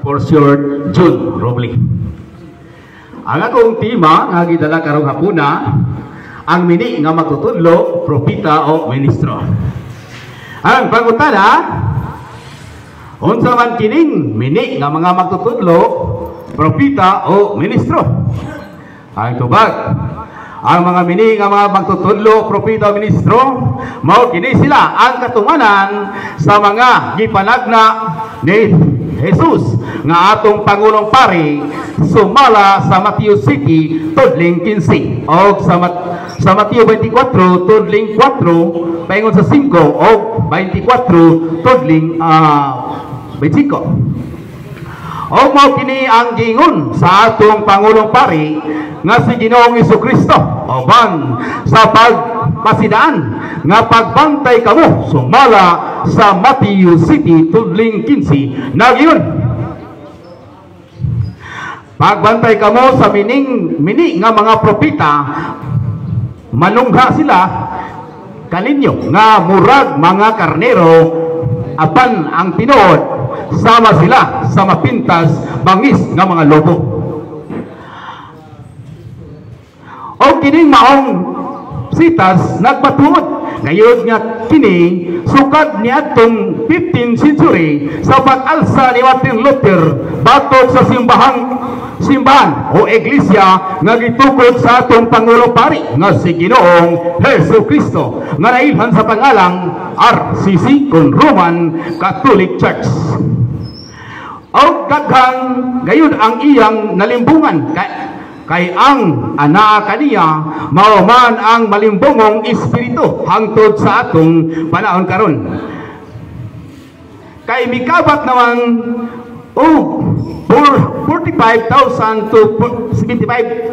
for short, June Robley. Ang akong tema nga gidala karong hapuna, ang mini nga magtutudlo, propita o ministro. Ang pangutana, unsa man kining mini nga mga magtutudlo, propita o ministro? Ang tubag, ang mga mini nga mga magtutudlo, propita o ministro, mao kini sila ang katunganan sa mga gipanagna ni Jesus nga atong Pangulong Pari sumala sa Matthew City tudling 15 o sa Matthew 24 tudling 4 paingon sa 5 o 24 tudling 25. O mao kini ang gingon sa atong Pangulong Pari nga si Ginoong Jesucristo oban sa pagpasidaan nga pagbantay kamo sumala sa Matthew City tudling 15 nagingon pagbantay kamo sa mini nga mga propita manungha sila kaninyo nga murag mga karnero apan ang tinuod sama sila sa mapintas bangis nga mga lobo. O kining maong sitas nagpatuod ngayon nga kini sukad ni atong 15th century sa pag-alsa ni Martin Luther batok sa simbahan o iglesia nga gitukod sa atong Pangulong Pari nga si Ginoong Jesucristo nga nailhan sa pangalang RCC kon Roman Catholic Church. O daghang gayon ang iyang nalimbungan kay ang ana kaniya mao man ang malimbungong espiritu hangtod sa atong panahon karon. Kay mikabat naman 45,000 to 75,000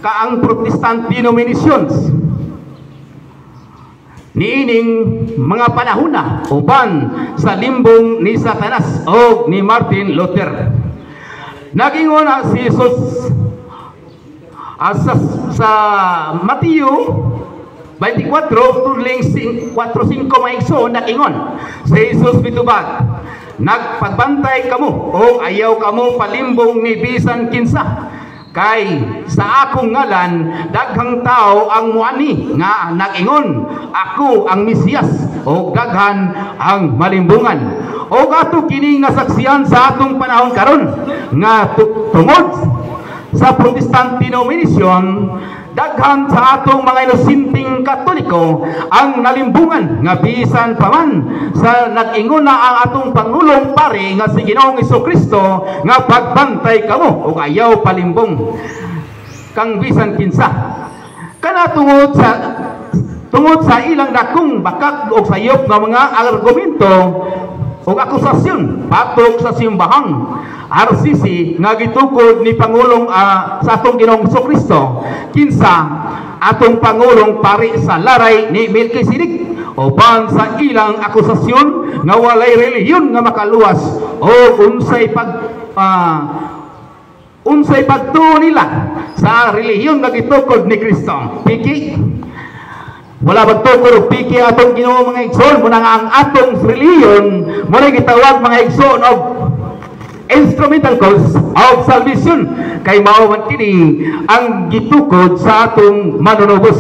ka ang Protestant denominations niining mga panahona uban sa limbong ni Satanas o ni Martin Luther. Nagingon si Jesus sa Mateo 24 tudling 4:5 maigsoon nagingon si Jesus mitubag nagpagbantay kamo o ayaw kamo palimbong ni bisan kinsa kay sa akong ngalan daghang tao ang muani nga nagingon ako ang Mesiyas o daghan ang malimbungan. O ato kini nga saksiyan sa atong panahon karon nga tungod sa Protestant denomination daghan sa atong mga inusinting Katoliko ang nalimbungan nga bisan pa man sa nag-ingon na ang atong Pangulong Pari nga si Ginoong Jesucristo nga pagbantay kamo o ayaw palimbong kang bisan kinsa kana tungod sa ilang dakong bakak o sayop nga mga argumento o akusasyon patok sa simbahang RCC nga gitukod ni Pangulong sa atong Ginoong Jesucristo kinsa atong Pangulong Pari sa laray ni Melkisedek uban sa ilang akusasyon nga walay relihiyon nga makaluwas o unsay pagtuo nila sa relihiyon nga gitukod ni Kristo. Piki wala magtukod piki atong Ginoo mga igsoon muna nga ang atong relihiyon muna gitawag mga igsoon og instrumental cause of salvation kay mao man kini ang gitukod sa atong manunubos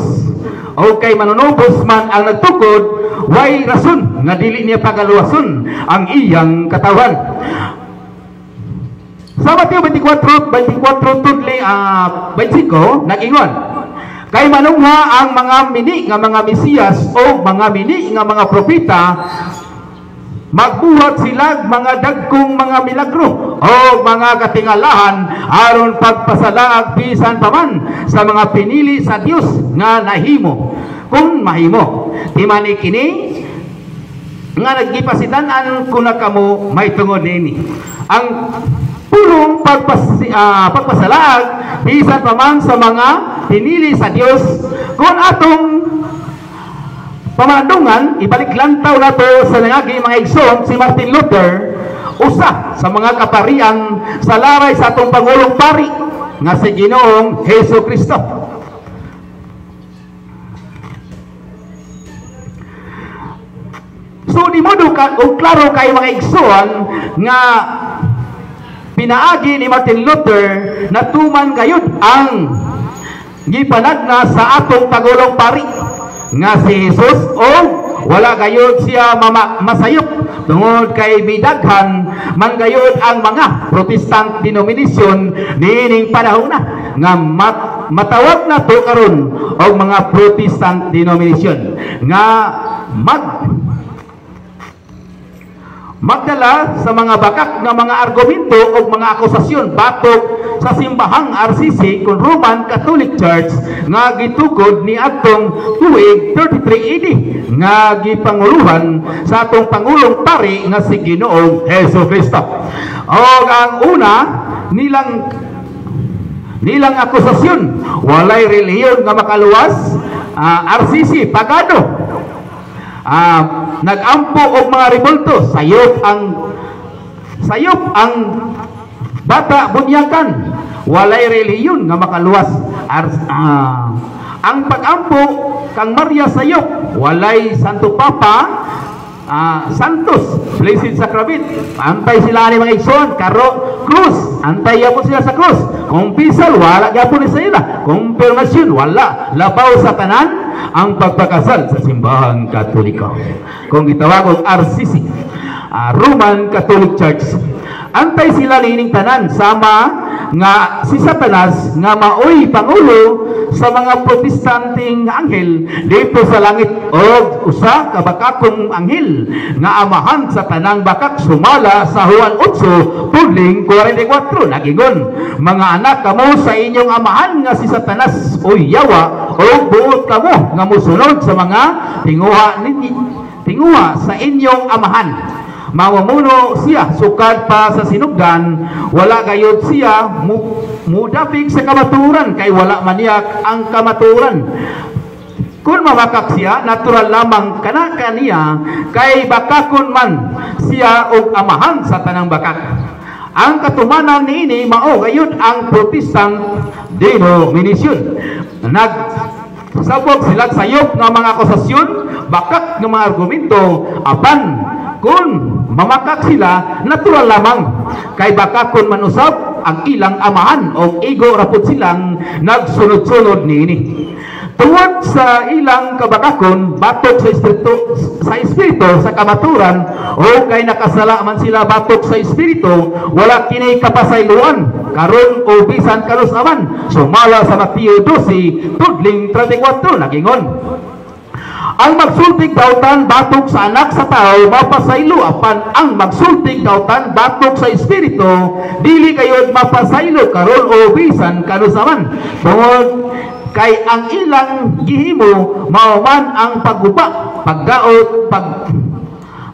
o kay manunubos man ang nagtukod way rason nga dili niya pagaluwason ang iyang katawan. Sa Mateo 24 tudli 25 nagingon kay manungha ang mga mini nga mga Mesiyas o mga mini nga mga propeta magbuhat sila mga dagkong mga milagro o mga katingalahan aron pagpasalaag bisan pa man sa mga pinili sa Dios nga nahimo kung mahimo. Timani kini nga nagipasitanan kuna kamo may tungod nini ang purong pagpasalaag bisan pa man sa mga pinili sa Dios kung atong pamanadungan ibalik lantaw nato sa nangagi mga igsoon si Martin Luther usa sa mga kaparian sa laray sa atong Pangulong Pari nga si Ginoong Jesucristo. So di mo o klaro kay mga igsoon nga pinaagi ni Martin Luther na tuman gayud ang gipanagna sa atong Pangulong Pari nga si Jesus o wala gayud siya masayop tungod kay bidaghan man gayud ang mga Protestant denominasyon niining panahon na nga matawag na to karon og mga Protestant denominasyon nga magdala sa mga bakak nga mga argumento o mga akusasyon batok sa simbahang RCC kung Roman Catholic Church nga gitukod ni atong tuig 33 AD nga gipanguluhan sa atong Pangulong Pari nga si Ginoong Jesucristo. O ang una nilang akusasyon walay relihiyon nga makaluwas, RCC pagano, nagampo og mga rebulto, sayop ang bata bunyakan, walay relihiyon nga makaluwas. Ang pagampo kang Maria sayop, walay Santo Papa, Santos, Blessed Sacrament, antay sila ni mga igsoon, karo krus, antay yapon sila sa krus, kumpisal, wala yapon sa ila, kumpirmasyon, wala, labaw sa tanan ang pagpakasal sa simbahan Katoliko. Kung gitawag og RCC, Roman Catholic Church, antay sila nining tanan sama nga si Satanas nga maoy pangulo sa mga protestanteng anghel dito sa langit og usa ka bakakong anghel nga amahan sa tanang bakak sumala sa Juan 8 pudling 44 nagingon, mga anak kamo sa inyong amahan nga si Satanas o yawa o buot kamo nga musunod sa mga tinguha sa inyong amahan. Mawamuno siya sukad pa sa sinugdan, wala gayud siya mudapig sa kamaturan kay wala maniyak ang kamaturan. Kung mabakak siya, natural lamang kaniya kay bakakon man siya og amahan sa tanang bakak. Ang katumanan niini mao gayud ang Protestant denominasyon. Nagsabog sila sayop nga mga akusasyon, bakak nga mga argumento, apan kung mamakak sila, natural lamang kay baka kung manusap ang ilang amahan o ego rapod silang nagsunod-sunod niini. Tungod sa ilang kabakakon, batok sa espiritu sa kamaturan o kay nakasala man sila batok sa espiritu, wala kini kapasayloan karon o bisan kanus aman. Sumala sa Mateo 12 tudling 34 nagingon, ang magsultig dautan batok sa anak sa tao mapasaylo, apan ang magsultig dautan batok sa espiritu dili kayod mapasaylo karon o bisan kanusaman. Tungod kay ang ilang gihimo mao man ang pagguba, pagdaot,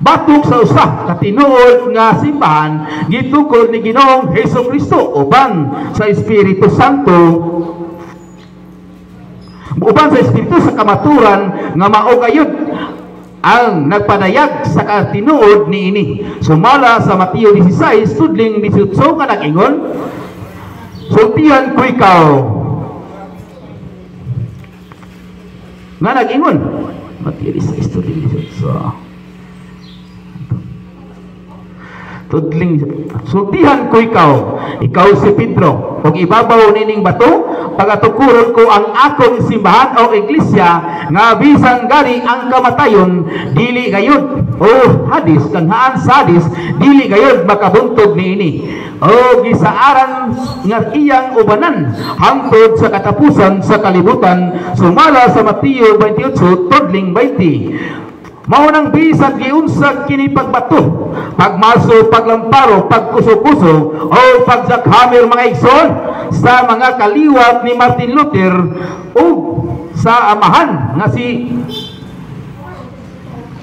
batok sa usa ka tinuod nga simbahan gitukod ni Ginoong Jesucristo uban sa Espiritu Santo, uban sa espiritu sa kamaturan nga mao gayud ang nagpadayag sa katinuod niini. Sumala sa Mateo 16 tudling 18 nga nagingon, sultihan ko ikaw nga nagingon, Mateo 16 tudling 18 tudling, sultihan ko ikaw si Pedro, kung ibabaw nining bato, pagatukuron ko ang akong simbahan o iglesia, nga bisan gani ang kamatayon, dili gayud, o hadis, kanghaan sa hadis, dili gayud makabuntog niini. O gisaaran nga iyang ubanan, hangtod sa katapusan sa kalibutan, sumala sa Mateo 28, tudling 20. Maunang bisan giunsag kini pagbato, pagmaso, paglamparo, pagkuso-kuso o pagsakhamir mga igsoon sa mga kaliwat ni Martin Luther o sa amahan nga si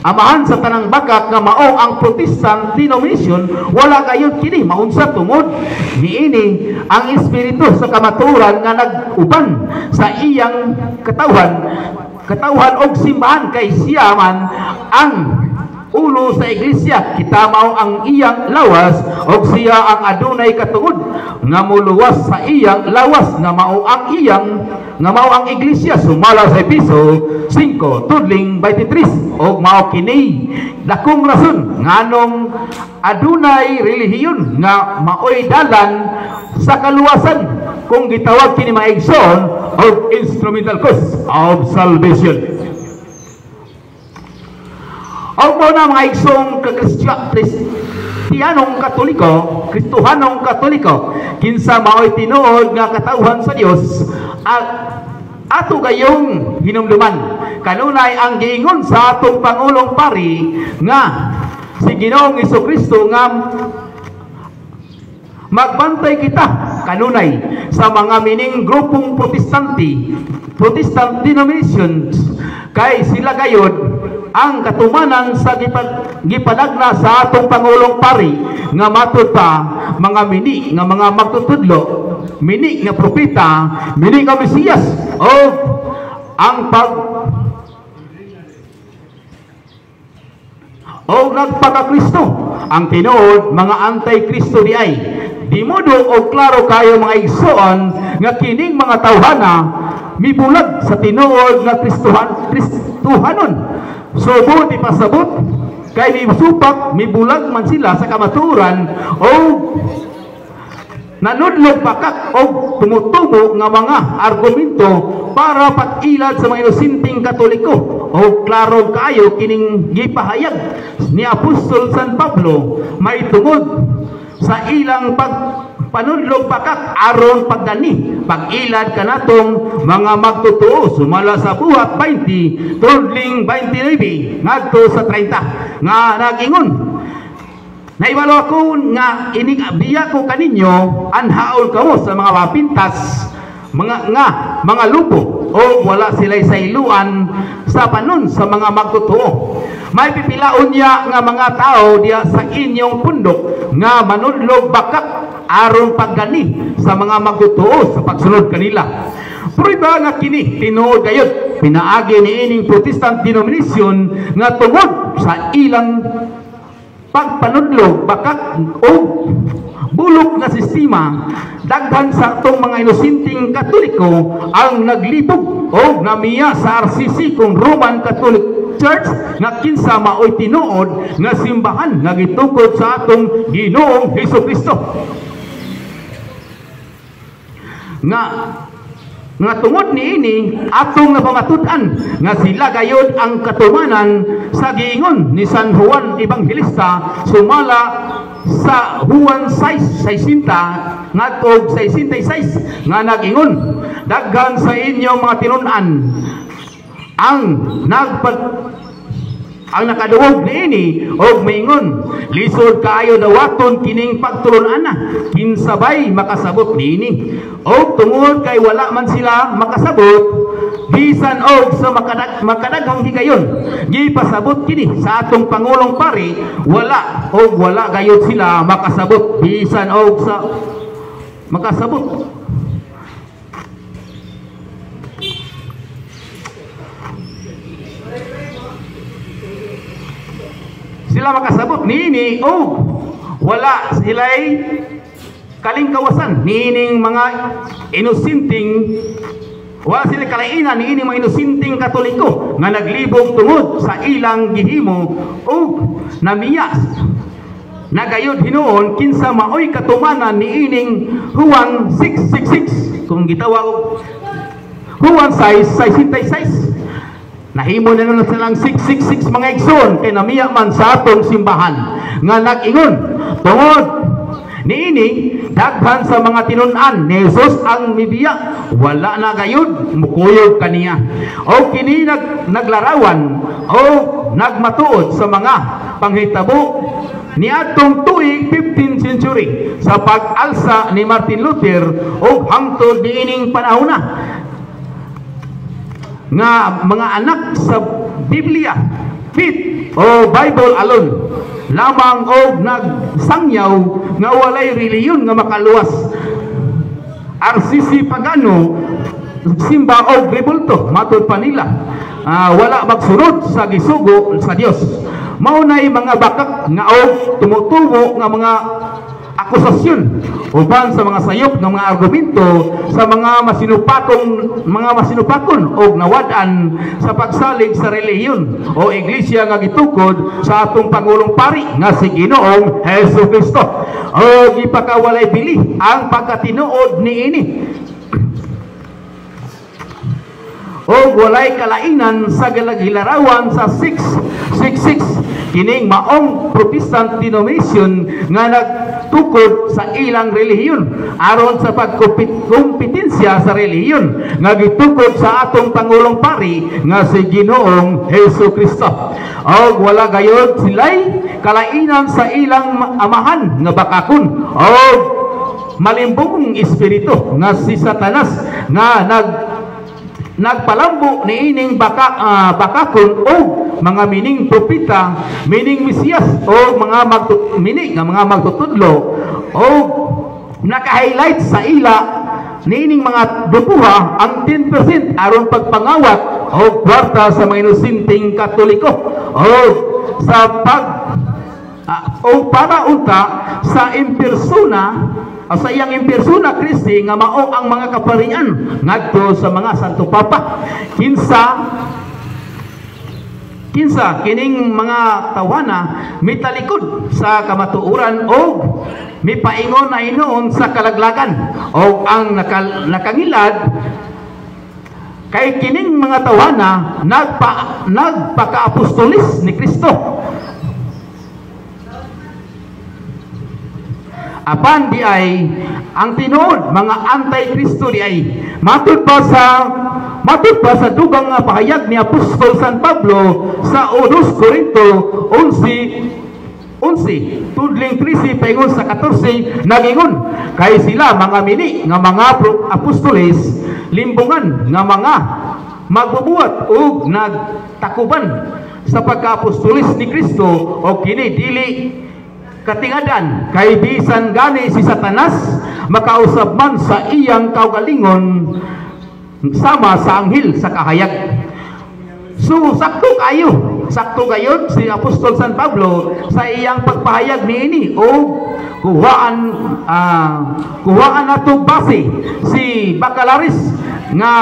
amahan sa tanang bakak nga mao ang Protestant denomination, wala kayon kini maunsa tungod niini ang espiritu sa kamaturan nga nag-uban sa iyang katawhan og simbahan kay siya man ang ulo sa iglesia, kita mao ang iyang lawas o siya ang adunay katungod nga muluwas sa iyang lawas nga mao ang iglesia. Sumala sa Episo 5 tudling 23 og mao kini dakong rason nganong adunay relihiyon nga maoy dalan sa kaluwasan kung gitawag kini mga igsoon of instrumental cause of salvation. O mo na mga igsong Kristiyanong Katoliko, kinsa maoy tinuod nga katawhan sa Dios at ato gayong hinumduman. Kanunay ang giingon sa atong Pangulong Pari nga si Ginoong Jesucristo nga magbantay kita kanunay sa mga mining grupong Protestant denominations kay sila gayod ang katumanan sa gipanagna sa atong Pangulong Pari nga matud pa mga mini nga mga magtutudlo, mini nga propeta, mini nga Mesiyas o ang nagpaka-Kristo ang tinuod mga anti-Kristo di ay di modo o klaro kayo mga igsoon nga kining mga tawhana mibulag sa tinuod nga Kristuhanon. Subot ipasabot kay supak mibulag man sila sa kamaturan o nanudlog pakak o tumutubo nga mga argumento para pag-ilad sa mga inusinting Katoliko o klaro kayo kining gipahayag ni Apostol San Pablo may tungod sa ilang panudlog pakak aron pagdani pag-ilad kanatong mga magtutuo. Sumala sa Buhat 20 tudling 29 ngadto sa 30 nga nagingon naibalo ako nga inigabiya ko kaninyo anhaon kamo sa mga mapintas mga lupo o wala sila'y sailuan sa panon sa mga magtutuo. May pipilaon niya nga mga tao diya sa inyong pundok nga manudlog bakak aron paggani sa mga magtutuo sa pagsunod kanila. Prueba nga kini tinuod gayud pinaagi ni ining Protestant denomination nga tungod sa ilang pagpanudlog bakak o bulok nga sistema daghan sa atong mga inusinting Katoliko ang naglibog o namiya sa RCC kung Roman Catholic Church nga kinsa maoy tinuod nga simbahan nga gitukod sa atong Ginoong Hesukristo nga tungod niini atong napamatud-an nga sila gayod ang katumanan sa giingon ni San Juan Evangelista sumala sa Juan 6:60 ngadto 66 nga nagingon daghan sa inyong mga tinun-an ang nakaduog niini og maingon lisod kaayo dawaton kining pagtulon-ana kinsabay makasabot niini og tungod kay wala man sila makasabot bisan og sa makadaghang higayon gipasabot kini sa atong Pangulong Pari wala gayud sila makasabot bisan og sa makasabot. Sila makasabot niini o wala sila'y kalingkawasan niining mga inusinting wala sila kalainan niining mga inusinting Katoliko nga naglibog tungod sa ilang gihimo o namiyas nagayod hinuon kinsa maoy katumanan niining Juan 6:66 kung gitawag Juan 6:66 nahimo na nun silang 666 mga igsoon kay namiya man sa atong simbahan nga nag-ingon tungod niini daghan sa mga tinun-an ni Jesus ang mibiya wala na gayud mukuyog kaniya o kini naglarawan o nagmatuod sa mga panghitabo ni atong tuig 15th century sa pag-alsa ni Martin Luther o hangtod niining panahon nga mga anak sa Biblia faith o Bible alone lamang og nagsangyaw nga walay reliyon nga makaluwas RCC pagano simba og rebulto matud pa nila wala magsunod sa gisugo sa Dios maunay mga bakak nga og tumutubo nga mga akusasyon uban sa mga sayop ng mga argumento sa mga masinupakon o nawad-an sa pagsalig sa relihiyon o iglesia nga gitukod sa atong Pangulong Pari nga si Ginoong Jesucristo o gipakawalay bili ang pagkatinuod niini o walay kalainan sa gilarawan sa 666 kining maong Protestant denomination nga nagtukod sa ilang relihiyon aron sa pagkompetensya sa relihiyon nga gitukod sa atong Pangulong Pari nga si Ginoong Jesucristo o wala gayud silay kalainan sa ilang amahan nga bakakon o malimbong espiritu nga si Satanas nga nagpalambo ni ining bakakon o mga mining propita, mining Mesiyas o mga magtutudlo o naka-highlight sa ila ni ining mga dupuha ang 10% aron pagpangawat o kwarta sa mga inusinting Katoliko o sa o para unta sa impersona o sa iyang impersona Kristi nga mao ang mga kaparian ngadto sa mga Santo Papa kinsa kining mga tawana mitalikod sa kamatuoran o mipaingon na hinuon sa kalaglagan o ang nakangilad kay kining mga tawana nagpaka-apostolis ni Kristo apan di ay ang tinuod mga anti-Kristo di ay matud pa sa dugang nga pahayag ni Apostol San Pablo sa 2 Corinto 11 tudling 13 paingon sa 14 nagingon kay sila mga mini nga mga apostoles limbungan nga mga magbubuhat ug nagtakuban sa pagka-apostolis ni Kristo o kini dili katingadan kay bisan gani si Satanas makausab man sa iyang kaugalingon sama sa anghel sa kahayag. So sakto kayo si Apostol San Pablo sa iyang pagpahayag niini o kuhaan nato base si Bacalaris nga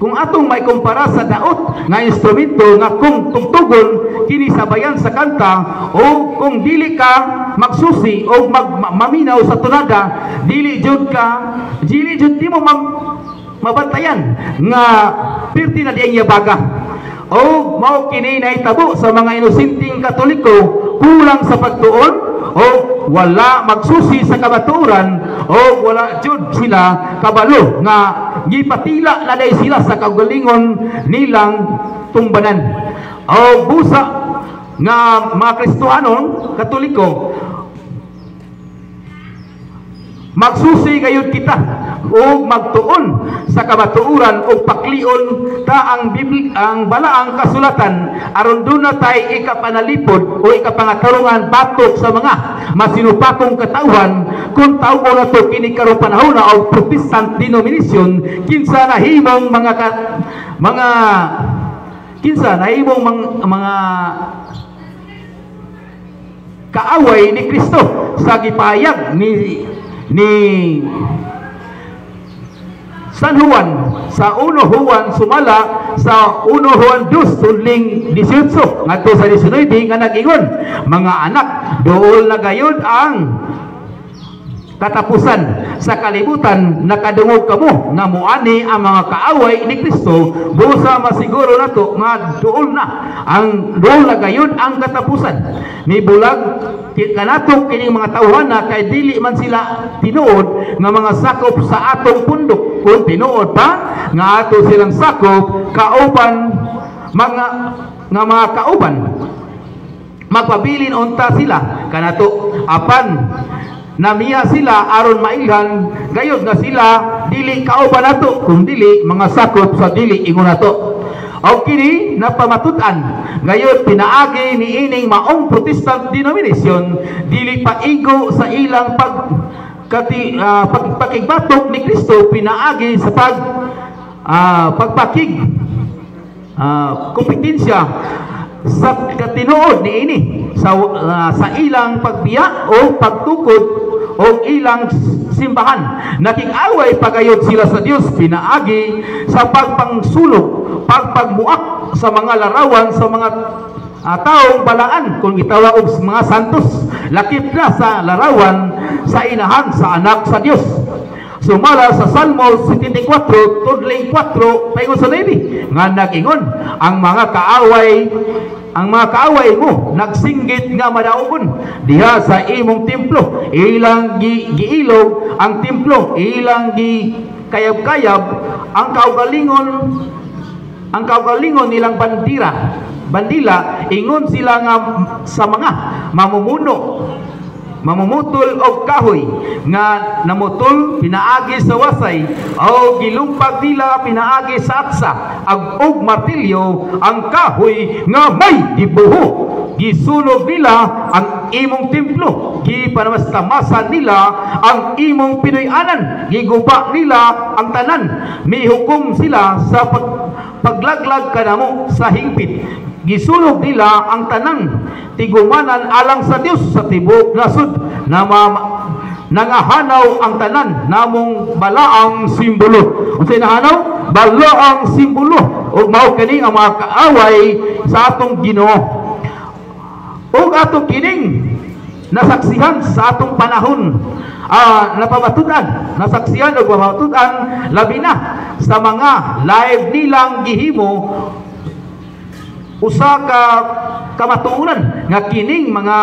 kung atong may kumpara sa daot nga instrumento nga kung tugtugon kini sabayan sa kanta o kung dili ka magsusi o maminaw sa tunada dili jud di mo mabantayan nga pirti na diyang yabaga o mao kini nahitabo sa mga inusinting Katoliko kulang sa pagtuon o wala magsusi sa kamatuoran o wala jud sila kabalo nga gipatila na day sila sa kaugalingon nilang tumbanan o busa nga mga Kristohanon Katoliko magsusi gayud kita o magtuon sa kamatuoran o paklion ta ang balaang kasulatan aron duna tay ikapanalipod o ikapangatarungan batok sa mga masinupakong katauhan kung tawgo na to kini karong panahon na og Protestant denomination kinsa nahimong mga kaaway ni Kristo sa gipahayag ni San Juan sa 1 Juan sumala sa 1 Juan 2 tudling 18 ngadto sa 19 nga nag-ingon mga anak dool na gayud ang katapusan sa kalibutan nakadungog kamo nga muani ang mga kaaway ni Kristo busa masiguro nato nga dool na gayud ang katapusan ni bulag kanato kining mga tawhana kay dili man sila tinuod nga mga sakop sa atong pundok kung tinuod pa nga ato silang sakop kauban mga kauban magpabilin unta sila kanato apan namiya sila aron mailhan gayud nga sila dili kauban nato kung dili mga sakop sa dili ingon nato o kini napamatud-an gayud pinaagi ni ining maong Protestant denomination dili paigo sa ilang pagpakigbatok ni Kristo pinaagi sa pagpakig kompetensya sa katinuod niini sa ilang pagbiya o pagtukod o ilang simbahan. Nakik-away pagayod sila sa Dios pinaagi sa pagpangsulog, pagpagmuak sa mga larawan sa mga taong balaan kung gitawag og mga santos, lakip na sa larawan sa inahan sa anak sa Dios. Sumala sa Salmo 74 tudling 4 paingon sa 9 nga nag-ingon ang mga kaaway mo nagsinggit nga madaogon diha sa imong templo, ilang giilog ang templo, ilang kayab-kayab ang kaugalingon nilang bandila, ingon sila nga sa mga mamumutol og kahoy nga namutol pinaagi sa wasay o gilumpag nila pinaagi sa atsa og martilyo ang kahoy nga may gibuho. Gisunog nila ang imong templo, gipanamastamasan nila ang imong Pinoy-anan, giguba nila ang tanan, mihukom sila sa paglaglag kanamo sa hingpit. Gisunog nila ang tanang tigumanan alang sa Dios sa tibok nasud na nangahanaw ang tanan namong balaang simbolo. Unsay nahanaw? Balaang simbolo. Ug mao kini ang mga kaaway sa atong Ginoo. Ug atong kining nasaksihan sa atong panahon, nasaksihan ug mapabatudan labi na sa mga live nilang gihimo usa ka kamatuonan nga kining mga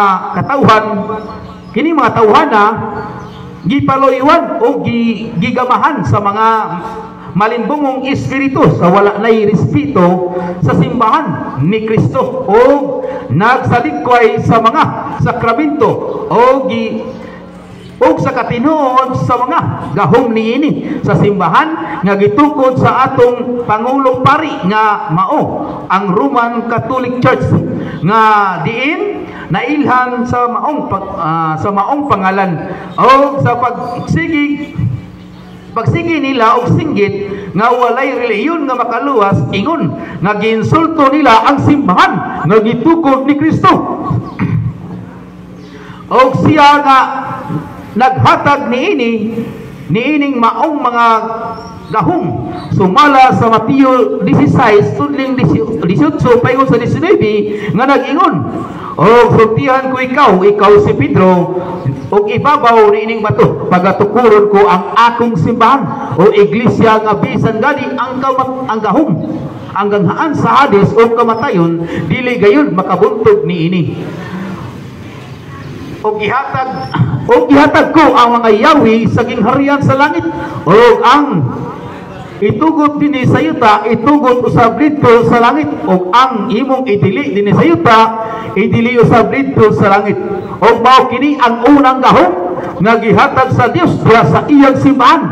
tawhana gipaloywan o gigamahan sa mga malimbungong espiritu sa wala nay respeto sa simbahan ni Kristo o nagsalikway sa mga sakramento o sa katinuod sa mga gahom niini sa simbahan nga gitukod sa atong Pangulong Pari nga mao ang Roman Catholic Church nga diin nailhan sa maong pangalan o sa pagsigi nila og singgit nga walay relihiyon nga makaluwas, ingon nga ginsulto nila ang simbahan nga gitukod ni Kristo. Og siya nga naghatag niining maong mga gahom sumala sa Mateo 16 tudling 18 paingon sa 19 nga nag-ingon, o sultihan ko ikaw si Pedro, ug ibabaw niining bato pagatukuron ko ang akong simbahan o iglesia nga bisan gani ang gahom ang ganghaan sa Hades o kamatayon dili gayon makabuntog niini. O gihatag ko ang mga yawi sa gingharian sa langit o ang itugot dinhi sa yuta itugot usab didto sa langit o ang imong idili dinhi sa yuta idili usab didto sa langit. O mao kini ang unang gahom nga gihatag sa Dios diha sa iyang simbahan,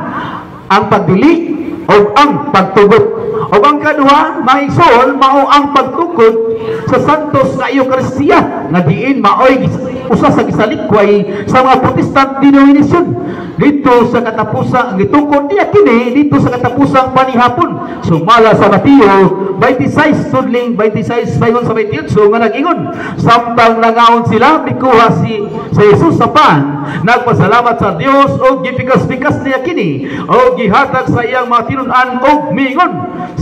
ang pagdili o ang pagtugot. O ang kaduha maigsoon mao ang pagtukod sa santos nga Eucharistia nga diin maoy usa sa gisalikway sa mga Protestant denomination dito sa katapusang gitukod niya kini dito sa katapusang panihapon. Sumala sa Mateo 26 tudling 26 paingon sa 28 nga nag-ingon samtang nangaon sila mikuha si Jesus sa pan, nagpasalamat sa Dios o gipikas-pikas niya kini o gihatag sa iyang mga tinun-an og miingon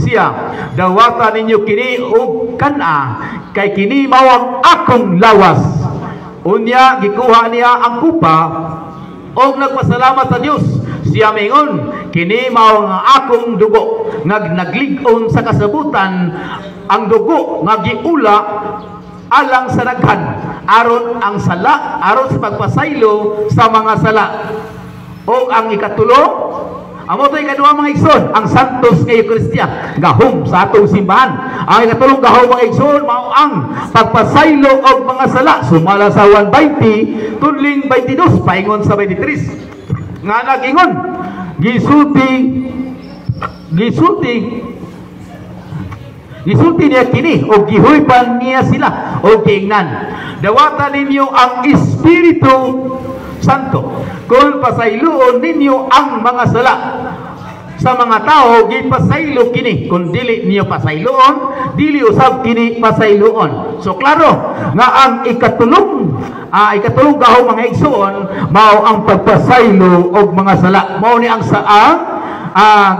siya, dawata ninyo kini og kana kay kini mao ang akong lawas. Unya gikuha niya ang kupa og nagpasalamat sa Dios. Siya mingon, kini mao ang akong dugo nga naglig-on sa kasabutan, ang dugo nga giula alang sa daghan aron ang sala, aron sa pagpasaylo sa mga sala. O ang ikatulo, amo to ikaduha mga igsoon, ang santos nga Eucharistia gahom sa atong simbahan. Ang ikatulong gahom mga igsoon mao ang pagpasaylo og mga sala. Sumala sa 1:20 tudling 22 paingon sa 23 nga nag-ingon gisulti niya kini o gihuypan niya sila o giingnan, dawatan ninyo ang Espiritu Santo kung pasayloon ninyo ang mga sala sa mga tao gipasaylo kini, kun dili niyo pasayloon, dili usab kini pasayloon. So klaro nga ang ikatulong gahom mga igsoon mao ang pagpasaylo og mga sala. Mao ni ang saang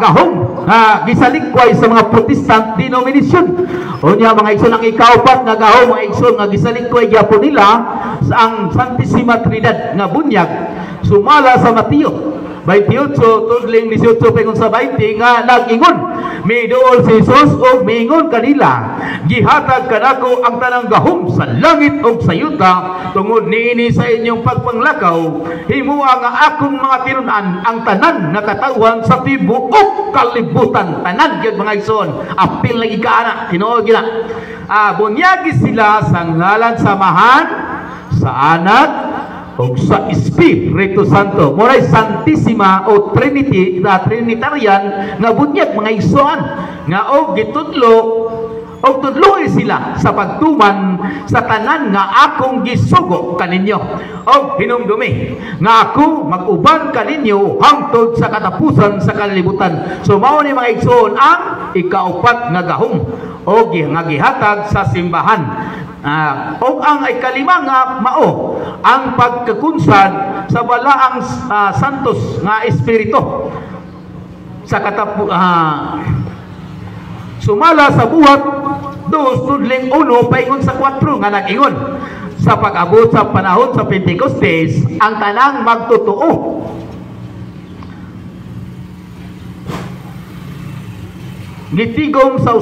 gahom nga gisalikway sa mga Protestant denomination. Unya mga igsoon, ang ikaupat nga gahom mga igsoon nga gisalikway gyapon nila sa ang Santissima Trinidad nga bunyag sumala sa Mateo 28 tudling 18 pingon sa 20 nga nag-ingon miduol si Jesus og miingon kanila, gihatag kanako ang tanang gahom sa langit ug sa yuta, tungod niini sa inyong pagpanglakaw himuha nga akong mga tinun-an ang tanan nga katawhan sa tibuok kalibutan. Tanan gyud mga igsoon, apil lagi kaana tinuod gina. Bunyagi sila sa ngalan samahan sa Anak o sa Espiritu Santo. Moray Santissima o Trinity, Trinitarian nga bunyag mga igsoon nga og gitudlo o tudloy sila sa pagtuman sa tanan nga akong gisugo kaninyo og hinumdumi nga ako mag-uban kaninyo hangtod sa katapusan sa kalibutan. So mao ni mga igsoon ang ikaupat nga gahom o nga gihatag sa simbahan. O ang ikalima nga mao ang pagkakunsad sa balaang santos nga espiritu sa sumala sa buhat 2 tudling 1 paingon sa 4 nga nag-ingon sa pag-abot sa panahon sa Pentecostes ang tanang magtotoo. Nagtigom sa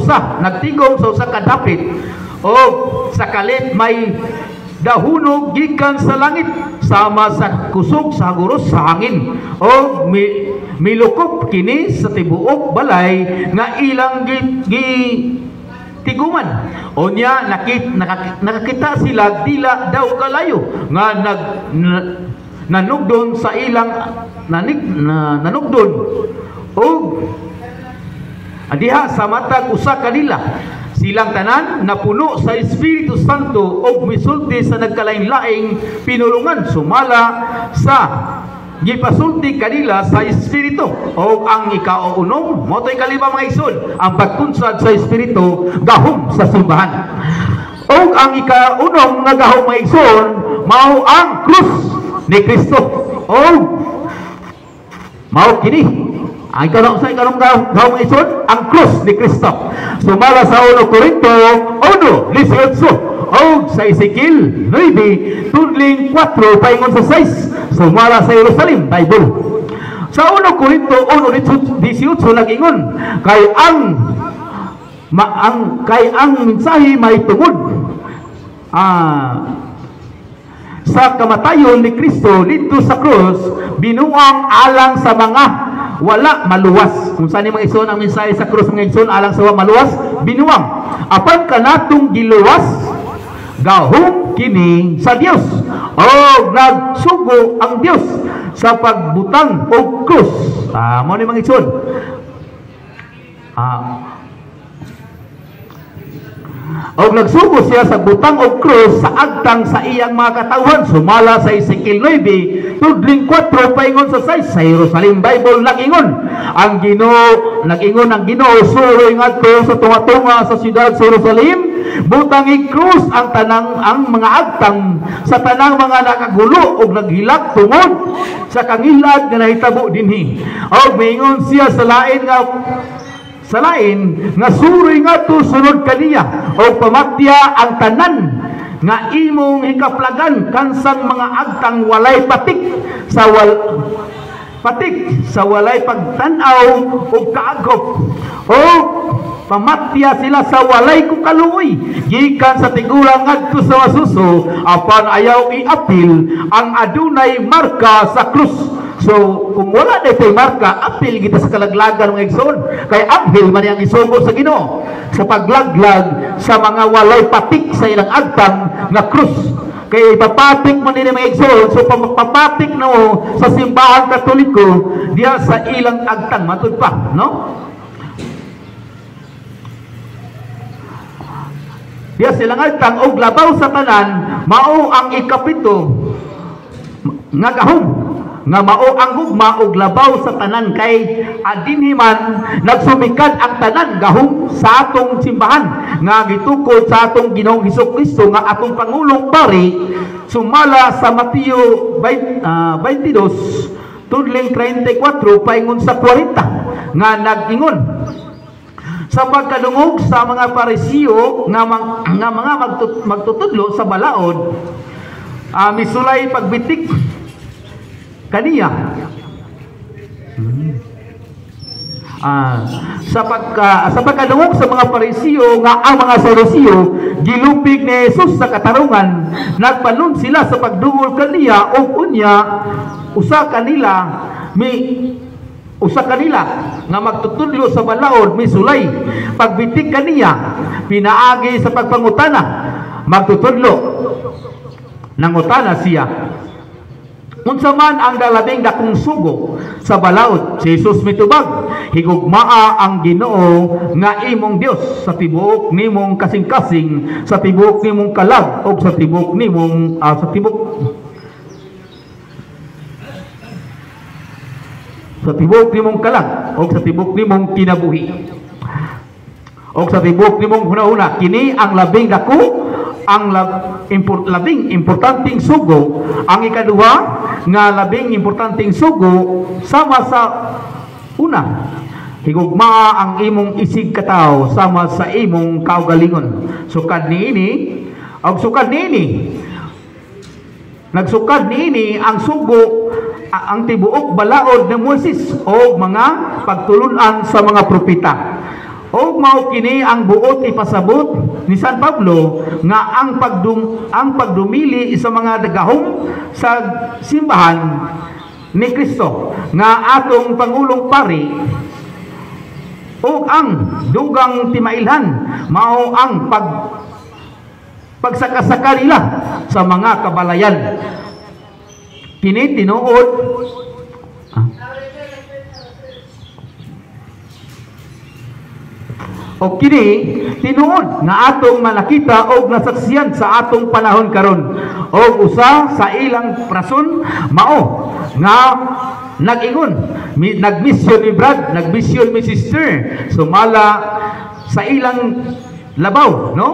usa ka dapit o sa kalit may dahunog gikan sa langit sama sa kusog sa haguros sa hangin o milukop kini sa tibuok balay nga ilang tiguman. Unya nakakita sila dila daw kalayo nga nanugdon sa ilang nanugdon o diha sa matag usa kanila. Silang tanan napuno sa Espiritu Santo og misulti sa nagkalain-laing pinulungan sumala sa gipasulti kanila sa Espiritu. O ang ikaunom mo to'y kalima mga igsoon ang pagkunsad sa Espiritu gahom sa simbahan. O ang ikaunom nga gahom mga igsoon mao ang krus ni Kristo. O mao kini ang ikalong gahong isod, ang krus ni Kristo. Sumala sa 1 Corinto 1:18 o sa Ezekiel 9 tudling 4 paingon sa 6 sumala sa Jerusalem Bible. Sa 1 Corinto 1:18 nag-ingon kay ang mensahe may tungod sa kamatayon ni Kristo dito sa krus binuang alang sa mga wala maluwas. Kung saan yung mga igsoon ang mensahe sa krus mga igsoon alang sa wala maluwas binuang apan kanatong giluwas gahom kini sa Dios o nagsugo ang Dios sa pagbutang og krus. Mo ni mga igsoon o nagsugo siya sa butang o krus sa agtang sa iyang mga katawhan sumala sa Ezekiel 9 tudling 4 paingon sa 6 sa Jerusalem Bible nag-ingon ang Ginoo suroy ngadto sa tunga-tunga sa siyudad sa Jerusalem butang i-krus ang mga agtang sa tanang mga nakagulo o naghilak tungod sa kangilad nga nahitabo dinhi o miingon siya sa lain nga suroy nga to sunod kaniya o pamatya ang tanan nga imong hikaplagan kansang mga agtang walay patik sa walay pagtanaw o kaagop o pamatya sila sa walay kukaluoy gikan sa tigulang ngadto sa masuso apan ayaw iapil ang adunay marka sa krus. So kung wala na ito'y marka, apil kita sa kalaglagan mga igsoon. Kaya anghel man ang isugo sa Ginoo sa paglaglag sa mga walay patik sa ilang agtang nga krus. Kaya ipapatik man nila mga igsoon. So papatik na sa simbahan katoliko diya sa ilang agtang matud pa, no? Diya silang agtang og labaw sa tanan mao ang ikapito nga gahom nga mao ang gugma og labaw sa tanan kay adinhiman nagsumikad ang tanan gahom sa atong simbahan nga gitukod sa atong Ginoong Hesukristo nga atong pangulong pari sumala sa Mateo 22 tudling 34 paingon sa 40 nga nag-ingon sa pagkadungog sa mga Parisiyo nga mga magtutudlo sa balaod, misulay pagbitik kaniya. Sa pagkadungog sa mga Parisiyo nga ang mga Sadusiyo gilupig ni Jesus sa katarungan, nagpanon sila sa pagdungol kaniya ug unya usa kanila nga magtutudlo sa balaod misulay pagbitik kaniya pinaagi sa pagpangutana magtutudlo nangutana siya unsa man ang dalabing dakong sugo sa balaod si Jesus mitubag higugmaa ang Ginoo nga imong Dios sa tibuok nimong kasing-kasing sa tibuok nimong kalag o sa tibuok nimong sa tibok nimong kalag o sa tibok nimong kinabuhi o sa tibok nimong hunahuna kini ang labing dako ang labing importanteng sugo. Ang ikaduha nga labing importanteng sugo sama sa una higugmaa ang imong isig katawo sama sa imong kaugalingon. Sukad niini nagsukad niini ang sugo ang tibuok balaod ni Moses o mga pagtulunan sa mga propeta. O mao kini ang buot ipasabot ni San Pablo nga ang pagdumili sa mga dagahom sa simbahan ni Kristo nga atong pangulong pari o ang dugang timailhan mao ang pagsakasaka nila sa mga kabalayan. Kini tinuod o kini tinuod nga atong malakita og nasaksiyan sa atong panahon karon og usa sa ilang rason mao nga nag-ingon nagmisyon ni Brad nagmisyon mi sister sumala sa ilang labaw no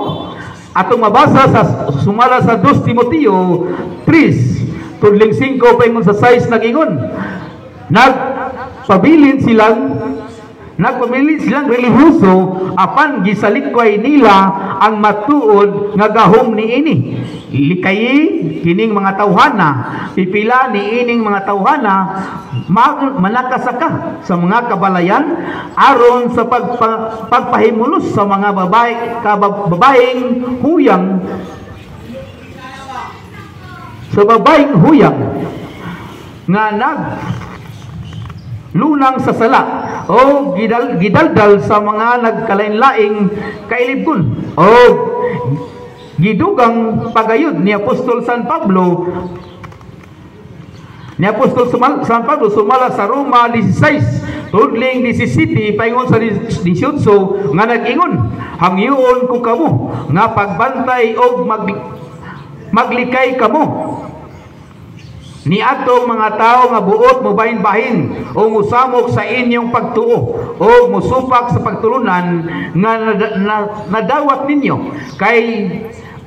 atong mabasa sa sumala sa 2 Timoteo 3 tudling 5 paingon sa 6 nag-ingon nagpabilin silang relihiyoso apan gisalikway nila ang matuod nga gahom niini likayi kining mga tawhana pipila niining mga tawhana manakasaka sa mga kabalayan aron sa pagpahimulos sa mga babaeng huyang nga lunang sa sala o gidaldal sa mga nagkalain-laing kailibgon o gidugang pagayod ni Apostol San Pablo sumala sa Roma 16 tudling 17 paingon sa 18 nga nag-ingon hangyoon ko kamo nga pagbantay og maglikay kamo ni atong mga tao nga buot mobahin-bahin o musamok sa inyong pagtuo o musupak sa pagtulunan nga nadawat ninyo kay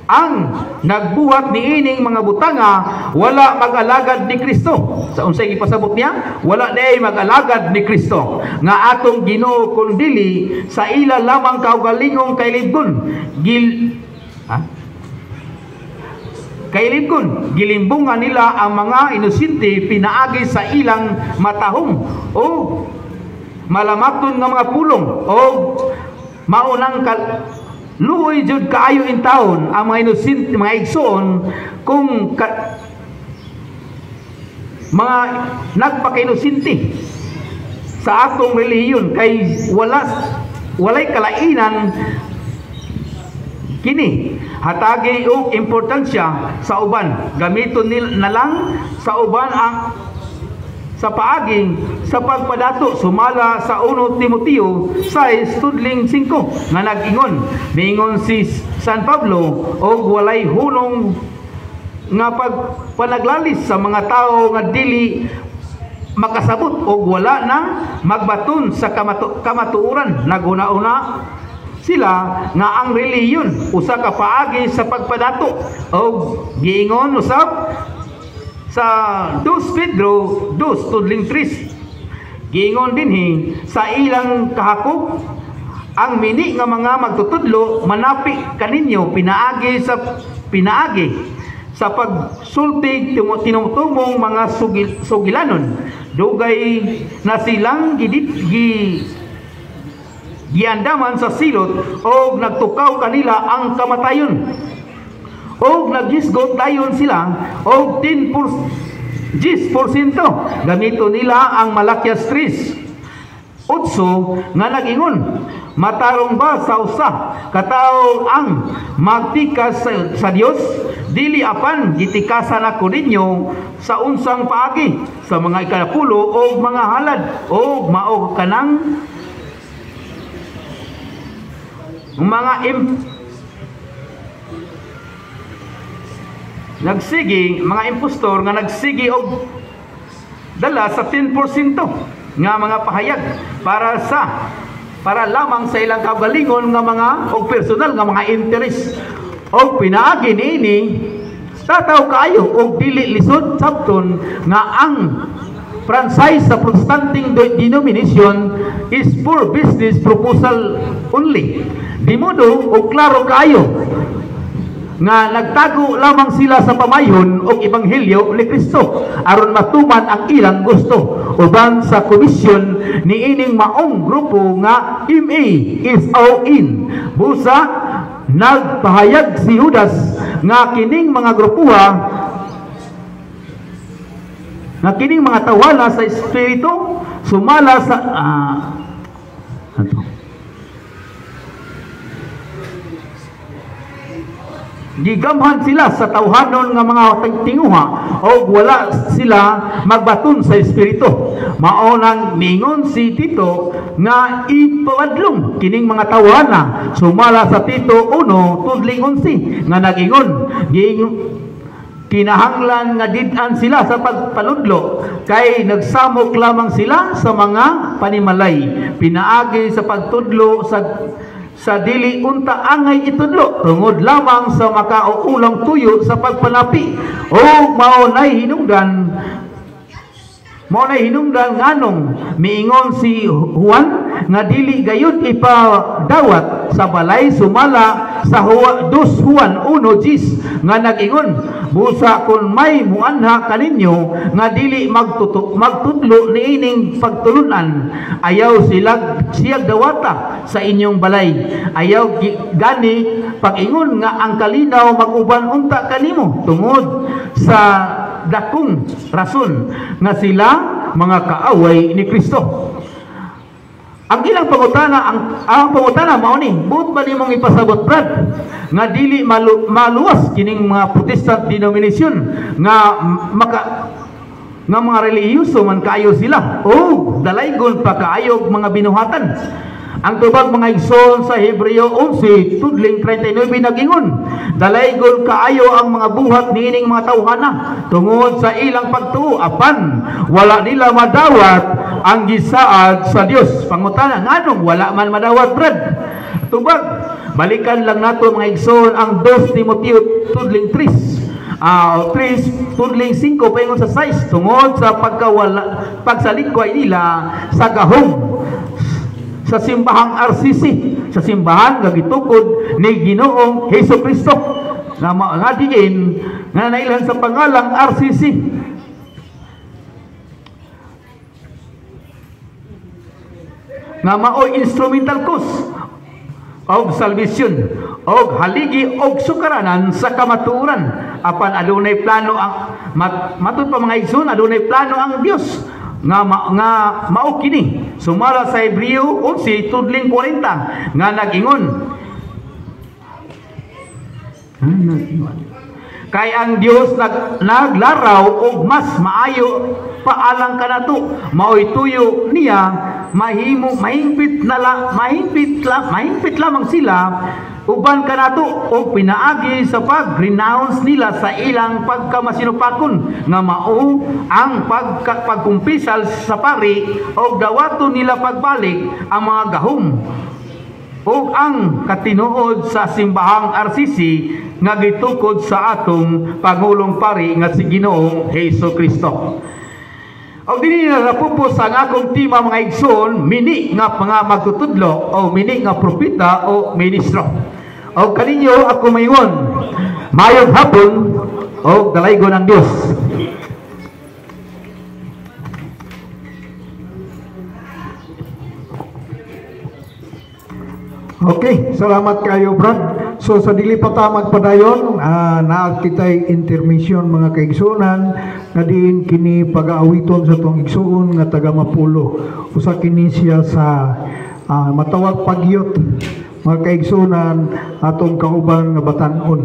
ang nagbuhat niining mga butanga wala mag-alagad ni Kristo. Sa unsay ipasabot niya, wala day mag-alagad ni Kristo nga atong Ginoo kundili sa ila lamang kaugalingong kailibgon kailibgon gilimbungan nila ang mga inosente pinaagi sa ilang matahong o malamaton nga mga pulong o maunang luoy jud kaayo in taon ang mga inosente mga igsoon kung mga nagpakainosente sa atong relihiyon kay walay kalainan kini hatagi og importansya sa uban gamiton na lang sa uban ang sa paaging sa pagpadato sumala sa 1 Timoteo 6 tudling 5 nga nag-ingon miingon si San Pablo og walay hunong nga pagpanaglalis sa mga tao nga dili makasabot o wala na magbaton sa kamatuoran. Naguna-una sila nga ang reliyon usa ka paagi sa pagpadato o giingon usab sa 2 Pedro 2:3 giingon dinhi sa ilang kahakog ang mini nga mga magtutudlo manapi kaninyo pinaagi sa pagsulti tinutungong mga sugilanon dugay na silang giandaman sa silot o nagtukaw kanila ang kamatayon o naghisgot dayon sila o 10% gamito nila ang Malakias 3:8 nga nag-ingon matarong ba sa usa katawo ang magtikas sa Dios dili apan gitikasan ako ninyo sa unsang paagi sa mga ikalapulo o mga halad o mao kanang mga mga impostor nga nagsigi og dala sa 10% nga mga pahayag para lamang sa ilang kaugalingon nga mga og personal nga mga interes og pinaagi niini tataw kaayo og dili lisod sabton nga ang franchise sa Protestanting denomination is for business proposal only. Di modo o klaro kayo nga nagtago lamang sila sa pamayon og ebanghelyo ni Kristo aron matuman ang ilang gusto uban sa komisyon ni ining maong grupo nga MA is all in. Busa nagpahayag si Judas nga kining mga grupuha nga kining mga tawala sa espiritu sumala sa gigamhan sila sa tawhanon nga mga tinguha o wala sila magbaton sa espiritu. Mao nang ningon si Tito nga ipawadlong kining mga tawhana sumala sa Tito 1:11 nga nag-ingon kinahanglan nga did-an sila sa pagpaludlo kay nagsamok lamang sila sa mga panimalay pinaagi sa pagtudlo sa dili unta angay itudlo tungod lamang sa makauulang tuyo sa pagpanapi o maunay hinungdan nganong miingon si Juan nga dili gayud ipadawat sa balay sumala sa 2 Juan 1:10 nga nag-ingon busa kun may muanha kaninyo nga dili magtudlo niining pagtulunan ayaw siyag dawata sa inyong balay ayaw gani pag-ingon nga ang kalinaw mag-uban unta kanimo tungod sa dakong rason nga sila mga kaaway ni Kristo. Ang ilang pangutana ang pangutana mao ni buot ba nimong ipasabot brad nga dili maluwas kining mga Protestant denomination nga mga relihiyoso man kaayo sila o dalaygon pa kaayog mga binuhatan. Ang tubag mga igsoon sa Hebreo 11:39 nag-ingon dalaygon kaayo ang mga buhat niining mga tawhana tungod sa ilang pagtuo apan wala nila madawat ang gisaad sa Dios. Pangutana nganong wala man madawat brad? Tubag balikan lang nato mga igsoon ang 2 Timoteo 3:5 paingon sa 6 tungod sa pagsalikway nila sa gahom sa simbahang RCC sa simbahan nga gitukod ni Ginoong Hesukristo nga diin nga nailan sa pangalang RCC nga maoy instrumental cause og salvation og haligi og sukaranan sa kamatuoran apan adunay plano ang matud pa mga igsoon adunay plano ang Dios nga mao kini sumala sa Hebreo 11:40 nga nag-ingon kay ang Dios naglaraw og mas maayo paalang kanato maoy tuyo niya mahigpit lamang sila uban kanato o pinaagi sa pag-renounce nila sa ilang pagkamasinupakon nga mao ang pagkumpisal sa pari o dawato nila pagbalik ang mga gahom o ang katinuod sa simbahang RCC nga gitukod sa atong Pangulong Pari nga si Ginoong Hesukristo. O dili na napupos ang akong tima mga igsoon, mini nga mga magtutudlo o mini nga propeta o ministro. O kaninyo ako mayon, mayong hapon o dalaygo ng Diyos. Okay, salamat kayo, Brad. So sa dili pa ta magpadayon, na kitay intermission mga kaigsunan na diin kini pag-aawiton sa tong igsuon nga taga Mapulo. Usa kini siya sa matawag pagyot mga kaigsunan atong kauban nga batan-on.